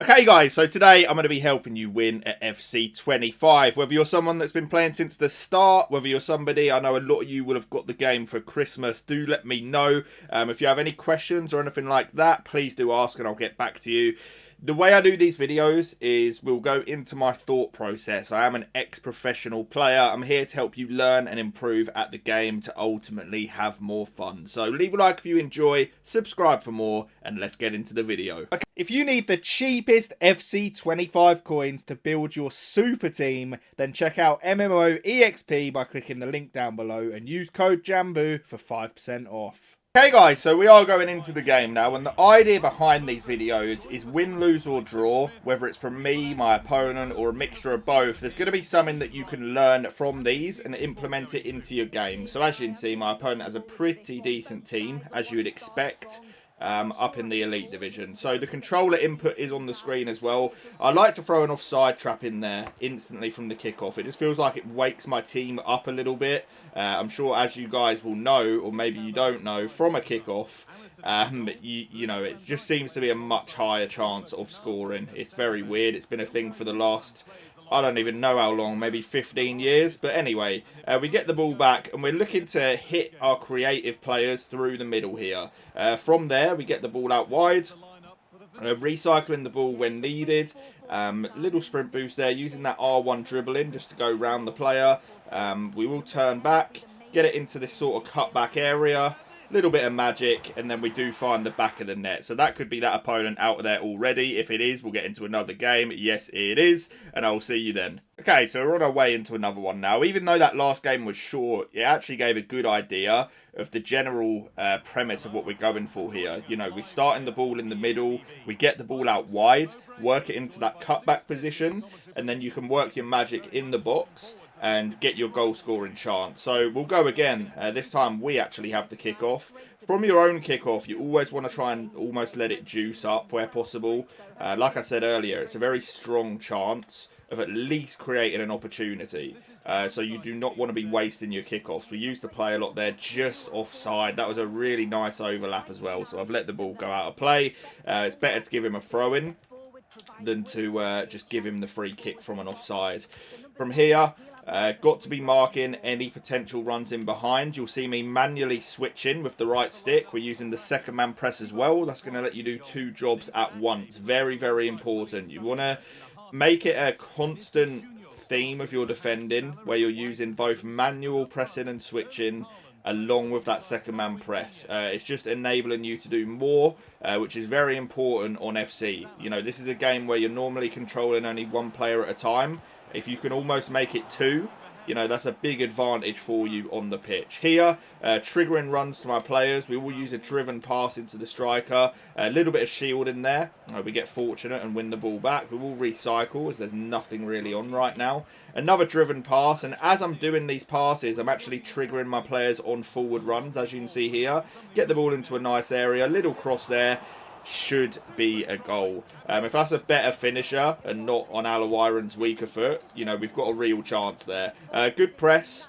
Okay guys, so today I'm going to be helping you win at FC 25. Whether you're someone that's been playing since the start, whether you're somebody, I know a lot of you will have got the game for Christmas, do let me know. If you have any questions or anything like that, please do ask and I'll get back to you. The way I do these videos is we'll go into my thought process. I am an ex-professional player. I'm here to help you learn and improve at the game to ultimately have more fun. So leave a like if you enjoy, subscribe for more, and let's get into the video. Okay. If you need the cheapest FC 25 coins to build your super team, then check out MMOEXP by clicking the link down below and use code JambooUK for 5% off. Okay guys, so we are going into the game now, and the idea behind these videos is win, lose or draw, whether it's from me, my opponent, or a mixture of both. There's going to be something that you can learn from these and implement it into your game. So as you can see, my opponent has a pretty decent team, as you would expect. Up in the elite division. So the controller input is on the screen as well. I like to throw an offside trap in there instantly from the kickoff. It just feels like it wakes my team up a little bit. I'm sure, as you guys will know, or maybe you don't know, from a kickoff, you know, it just seems to be a much higher chance of scoring. It's very weird. It's been a thing for the last, I don't even know how long, maybe 15 years. But anyway, we get the ball back and we're looking to hit our creative players through the middle here. From there, we get the ball out wide, recycling the ball when needed. Little sprint boost there, using that R1 dribbling just to go round the player. We will turn back, get it into this sort of cutback area. Little bit of magic, and then we do find the back of the net. So that could be that opponent out there already. If it is, we'll get into another game. Yes, it is, and I'll see you then. Okay, so we're on our way into another one now. Even though that last game was short, it actually gave a good idea of the general premise of what we're going for here. You know, we start in the ball in the middle, we get the ball out wide, work it into that cutback position, and then you can work your magic in the box and get your goal scoring chance. So we'll go again. This time we actually have the kickoff. From your own kickoff, you always want to try and almost let it juice up where possible. Like I said earlier, it's a very strong chance of at least creating an opportunity. So you do not want to be wasting your kickoffs. We used to play a lot there just offside. That was a really nice overlap as well. So I've let the ball go out of play. It's better to give him a throw-in than to just give him the free kick from an offside. From here, got to be marking any potential runs in behind. You'll see me manually switching with the right stick. We're using the second man press as well. That's going to let you do two jobs at once. Very, very important. You want to make it a constant theme of your defending where you're using both manual pressing and switching along with that second man press. It's just enabling you to do more, which is very important on FC. You know, this is a game where you're normally controlling only one player at a time. If you can almost make it two, you know, that's a big advantage for you on the pitch. Here, triggering runs to my players. We will use a driven pass into the striker. A little bit of shield in there. We get fortunate and win the ball back. We will recycle as there's nothing really on right now. Another driven pass, and as I'm doing these passes, I'm actually triggering my players on forward runs, as you can see here. Get the ball into a nice area. Little cross there. Should be a goal. If that's a better finisher and not on Alawiran's weaker foot, you know, we've got a real chance there. Good press.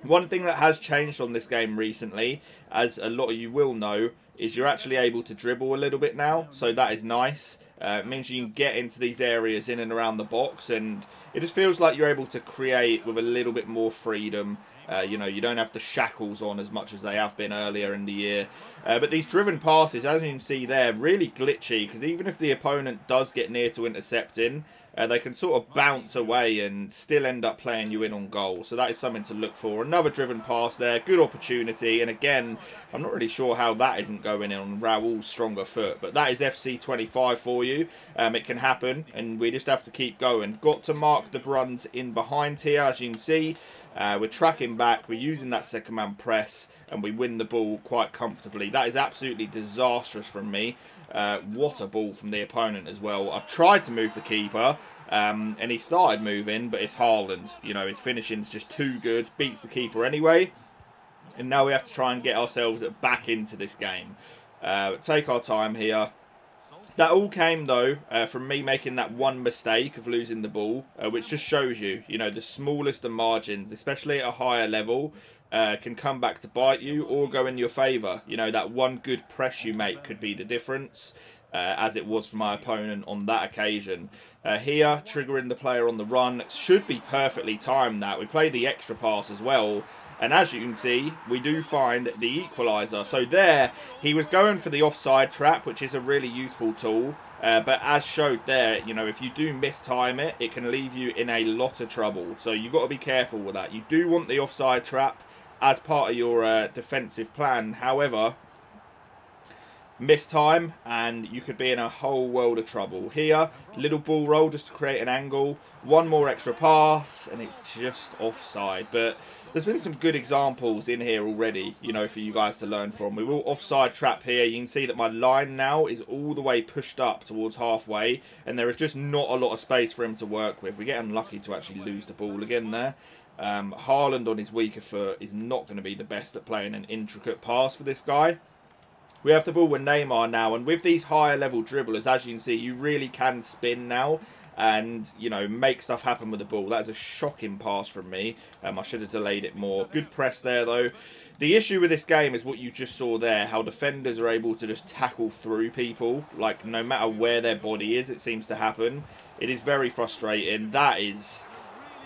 One thing that has changed on this game recently, as a lot of you will know, is you're actually able to dribble a little bit now. So that is nice. It means you can get into these areas in and around the box, and it just feels like you're able to create with a little bit more freedom. You know, you don't have the shackles on as much as they have been earlier in the year. But these driven passes, as you can see there, really glitchy, because even if the opponent does get near to intercepting, they can sort of bounce away and still end up playing you in on goal. So that is something to look for. Another driven pass there, good opportunity. And again, I'm not really sure how that isn't going in on Raul's stronger foot. But that is FC 25 for you. It can happen, and we just have to keep going. Got to mark the runs in behind here, as you can see. We're tracking back, we're using that second man press, and we win the ball quite comfortably. That is absolutely disastrous from me. What a ball from the opponent as well. I've tried to move the keeper, and he started moving, but it's Haaland. You know, his finishing's just too good, beats the keeper anyway. And now we have to try and get ourselves back into this game. Take our time here. That all came, though, from me making that one mistake of losing the ball, which just shows you, you know, the smallest of margins, especially at a higher level, can come back to bite you or go in your favour. You know, that one good press you make could be the difference. as it was for my opponent on that occasion. Here, triggering the player on the run should be perfectly timed that. We play the extra pass as well. And as you can see, we do find the equaliser. So there, he was going for the offside trap, which is a really useful tool. But as showed there, you know, if you do mistime it, it can leave you in a lot of trouble. So you've got to be careful with that. You do want the offside trap as part of your defensive plan. However, mistime and you could be in a whole world of trouble. Here, little ball roll just to create an angle. One more extra pass and it's just offside. But there's been some good examples in here already, you know, for you guys to learn from. We will offside trap here. You can see that my line now is all the way pushed up towards halfway, and there is just not a lot of space for him to work with. We get unlucky to actually lose the ball again there. Haaland on his weaker foot is not going to be the best at playing an intricate pass for this guy. We have the ball with Neymar now, and with these higher level dribblers, as you can see, you really can spin now and, you know, make stuff happen with the ball. That is a shocking pass from me. I should have delayed it more. Good press there, though. The issue with this game is what you just saw there, how defenders are able to just tackle through people. Like, no matter where their body is, it seems to happen. It is very frustrating. That is...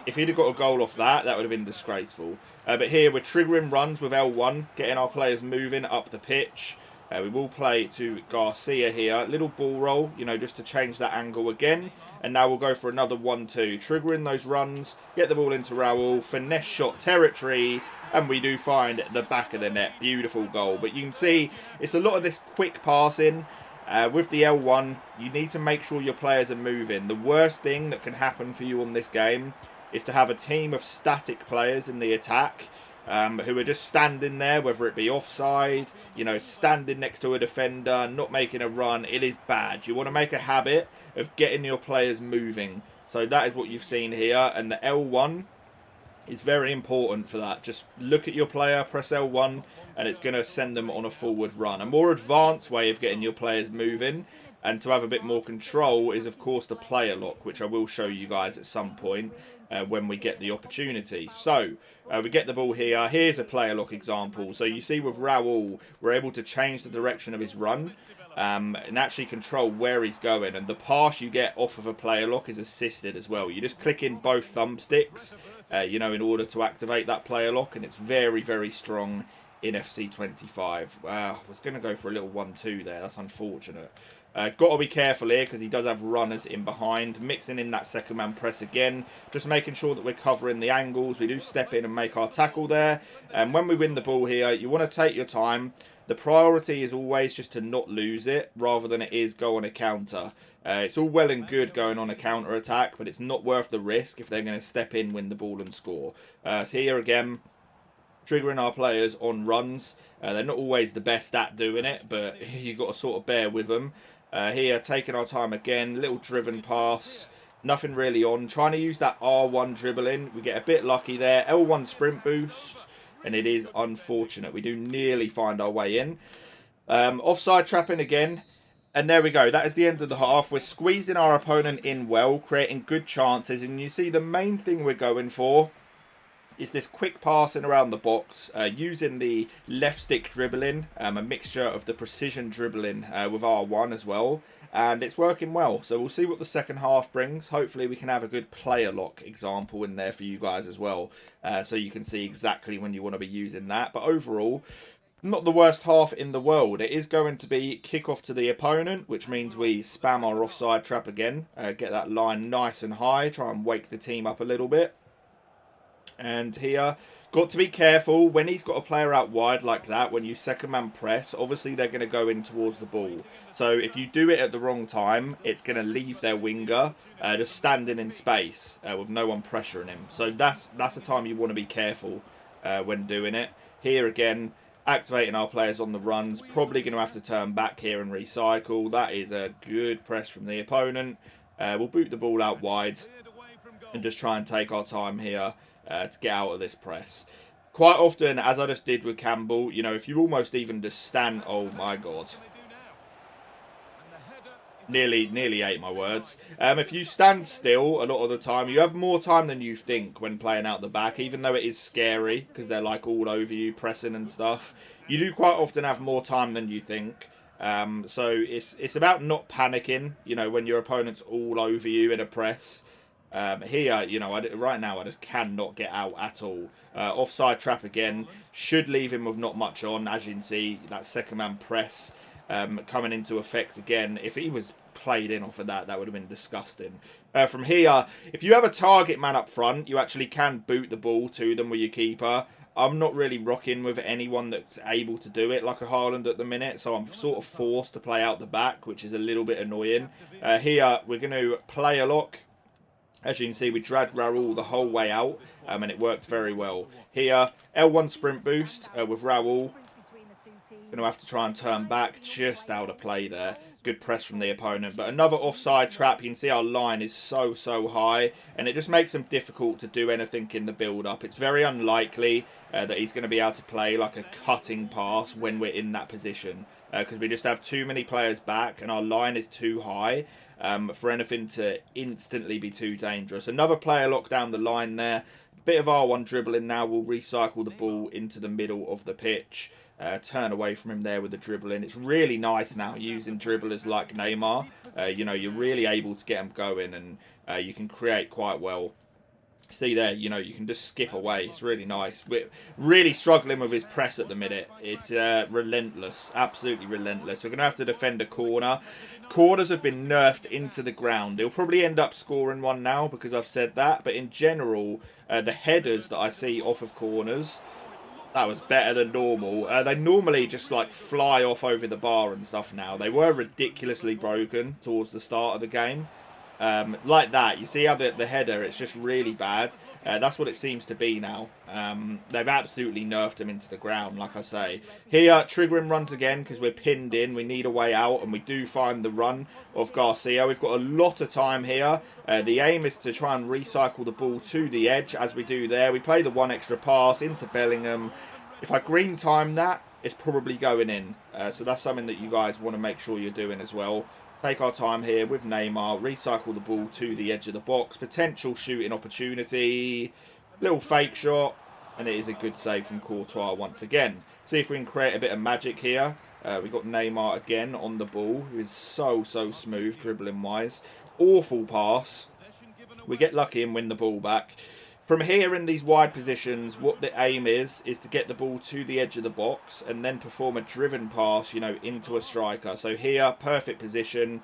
If he'd have got a goal off that, that would have been disgraceful. But here, we're triggering runs with L1, getting our players moving up the pitch. We will play to Garcia here. Little ball roll, you know, just to change that angle again. And now we'll go for another 1-2. Triggering those runs, get the ball into Raul, finesse shot territory, and we do find the back of the net. Beautiful goal. But you can see it's a lot of this quick passing. With the L1, you need to make sure your players are moving. The worst thing that can happen for you on this game is to have a team of static players in the attack. Who are just standing there, whether it be offside, you know, standing next to a defender, not making a run. It is bad. You want to make a habit of getting your players moving. So that is what you've seen here. And the L1 is very important for that. Just look at your player, press L1, and it's going to send them on a forward run. A more advanced way of getting your players moving and to have a bit more control is, of course, the player lock, which I will show you guys at some point when we get the opportunity. So, we get the ball here. Here's a player lock example. So, you see with Raul, we're able to change the direction of his run and actually control where he's going. And the pass you get off of a player lock is assisted as well. You just click in both thumbsticks, you know, in order to activate that player lock. And it's very, very strong in FC 25. I was going to go for a little 1-2 there. That's unfortunate. Got to be careful here because he does have runners in behind. Mixing in that second man press again. Just making sure that we're covering the angles. We do step in and make our tackle there. And when we win the ball here, you want to take your time. The priority is always just to not lose it rather than it is go on a counter. It's all well and good going on a counter attack, but it's not worth the risk if they're going to step in, win the ball and score. Here again, triggering our players on runs. They're not always the best at doing it, but you've got to sort of bear with them. Here, taking our time again, little driven pass, nothing really on. Trying to use that R1 dribbling. We get a bit lucky there. L1 sprint boost, and it is unfortunate. We do nearly find our way in. Offside trapping again. And there we go. That is the end of the half. We're squeezing our opponent in well, creating good chances. And you see the main thing we're going for is this quick passing around the box, using the left stick dribbling, a mixture of the precision dribbling with R1 as well, and it's working well. So we'll see what the second half brings. Hopefully we can have a good player lock example in there for you guys as well, so you can see exactly when you want to be using that. But overall, not the worst half in the world. It is going to be kickoff to the opponent, which means we spam our offside trap again, get that line nice and high, try and wake the team up a little bit. And here, got to be careful when he's got a player out wide like that. When you second man press, obviously they're going to go in towards the ball. So if you do it at the wrong time, it's going to leave their winger just standing in space with no one pressuring him. So that's the time you want to be careful when doing it. Here again, activating our players on the runs. Probably going to have to turn back here and recycle. That is a good press from the opponent. We'll boot the ball out wide and just try and take our time here to get out of this press. Quite often, as I just did with Campbell, you know, if you almost even just stand... Oh, my God. Nearly ate my words. If you stand still a lot of the time, you have more time than you think when playing out the back, even though it is scary because they're like all over you, pressing and stuff. You do quite often have more time than you think. So it's about not panicking, you know, when your opponent's all over you in a press. Here, you know, right now I just cannot get out at all. Offside trap again. Should leave him with not much on. As you can see, that second man press coming into effect again. If he was played in off of that, that would have been disgusting. From here, if you have a target man up front, you actually can boot the ball to them with your keeper. I'm not really rocking with anyone that's able to do it like a Haaland at the minute, so I'm sort of forced to play out the back, which is a little bit annoying. Here, we're going to play a lock. As you can see, we dragged Raul the whole way out, and it worked very well. Here, L1 sprint boost with Raul. Going to have to try and turn back, just out of play there. Good press from the opponent. But another offside trap. You can see our line is so high, and it just makes him difficult to do anything in the build-up. It's very unlikely that he's going to be able to play like a cutting pass when we're in that position, because we just have too many players back, and our line is too high for anything to instantly be too dangerous. Another player locked down the line there. Bit of R1 dribbling now. We'll recycle the ball into the middle of the pitch. Turn away from him there with the dribbling. It's really nice now using dribblers like Neymar. You know, you're really able to get them going, and you can create quite well. See there, you know, you can just skip away. It's really nice. We're really struggling with his press at the minute. It's relentless, absolutely relentless. We're going to have to defend a corner. Corners have been nerfed into the ground. He'll probably end up scoring one now because I've said that. But in general, the headers that I see off of corners, that was better than normal. They normally just like fly off over the bar and stuff now. They were ridiculously broken towards the start of the game. Like that, you see how the header, it's just really bad. That's what it seems to be now. They've absolutely nerfed him into the ground, like I say. Here, triggering runs again because we're pinned in. We need a way out, and we do find the run of Garcia. We've got a lot of time here. The aim is to try and recycle the ball to the edge, as we do there. We play the one extra pass into Bellingham. If I green time that, it's probably going in. So that's something that you guys want to make sure you're doing as well. Take our time here with Neymar. Recycle the ball to the edge of the box. Potential shooting opportunity. Little fake shot. And it is a good save from Courtois once again. See if we can create a bit of magic here. We've got Neymar again on the ball, who is so smooth dribbling-wise. Awful pass. We get lucky and win the ball back. From here in these wide positions, what the aim is to get the ball to the edge of the box and then perform a driven pass, you know, into a striker. So here, perfect position.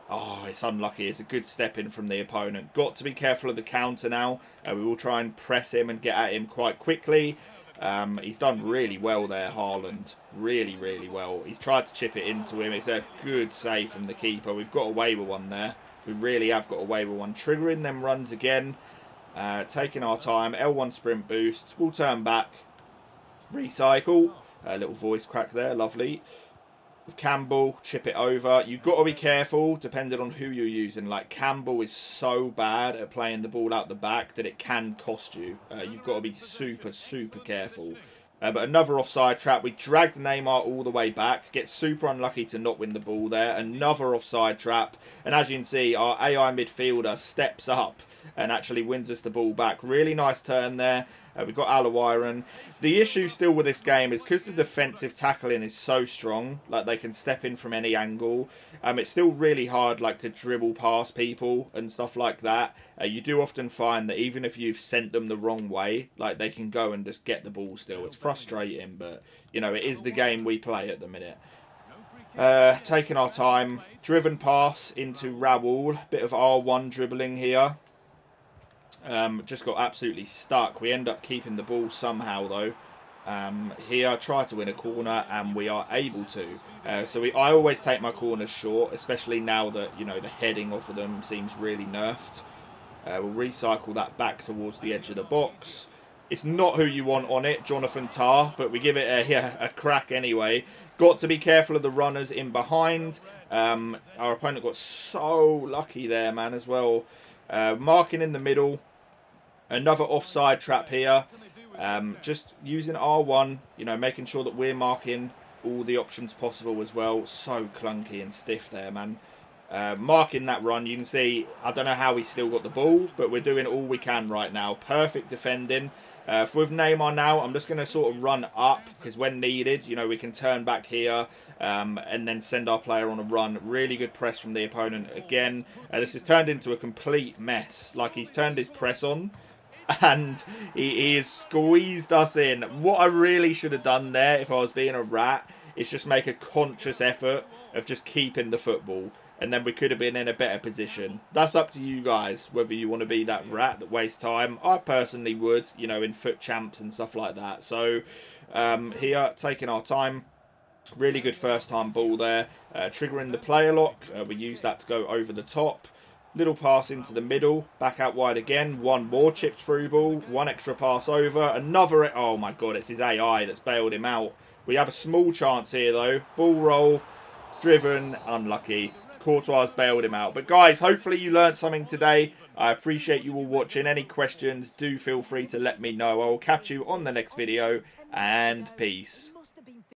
Oh, it's unlucky. It's a good step in from the opponent. Got to be careful of the counter now. We will try and press him and get at him quite quickly. He's done really well there, Haaland. Really well. He's tried to chip it into him. It's a good save from the keeper. We've got away with one there. We really have got away with one. Triggering them runs again. Taking our time. L1 sprint boost. We'll turn back. Recycle. A little voice crack there. Lovely. With Campbell, chip it over. You've got to be careful depending on who you're using. Like, Campbell is so bad at playing the ball out the back that it can cost you. You've got to be super careful. But another offside trap. We dragged Neymar all the way back. Get super unlucky to not win the ball there. Another offside trap. And as you can see, our AI midfielder steps up and actually wins us the ball back. Really nice turn there. We've got Alawiran. The issue still with this game is because the defensive tackling is so strong, like they can step in from any angle. It's still really hard, like, to dribble past people and stuff like that. You do often find that even if you've sent them the wrong way, like, they can go and just get the ball still. It's frustrating, but, you know, it is the game we play at the minute. Taking our time. Driven pass into Raul. Bit of R1 dribbling here. Just got absolutely stuck. We end up keeping the ball somehow though. Here, try to win a corner, and we are able to. I always take my corners short, especially now that, you know, the heading off of them seems really nerfed. We'll recycle that back towards the edge of the box. It's not who you want on it, Jonathan Tah, but we give it a crack anyway. Got to be careful of the runners in behind. Our opponent got so lucky there, man, as well. Marking in the middle. Another offside trap here. Just using R1, you know, making sure that we're marking all the options possible as well. So clunky and stiff there, man. Marking that run, you can see, I don't know how we still got the ball, but we're doing all we can right now. Perfect defending. With Neymar now, I'm just going to sort of run up because when needed, you know, we can turn back here and then send our player on a run. Really good press from the opponent again. This has turned into a complete mess. Like, he's turned his press on and he has squeezed us in. What I really should have done there, if I was being a rat, is just make a conscious effort of just keeping the football. And then we could have been in a better position. That's up to you guys, whether you want to be that rat that wastes time. I personally would, you know, in foot champs and stuff like that. So, here, taking our time. Really good first time ball there. Triggering the player lock. We use that to go over the top. Little pass into the middle. Back out wide again. One more chipped through ball. One extra pass over. Another... Oh, my God. It's his AI that's bailed him out. We have a small chance here, though. Ball roll. Driven. Unlucky. Courtois bailed him out. But guys, hopefully you learned something today. I appreciate you all watching. Any questions, do feel free to let me know. I will catch you on the next video, and peace.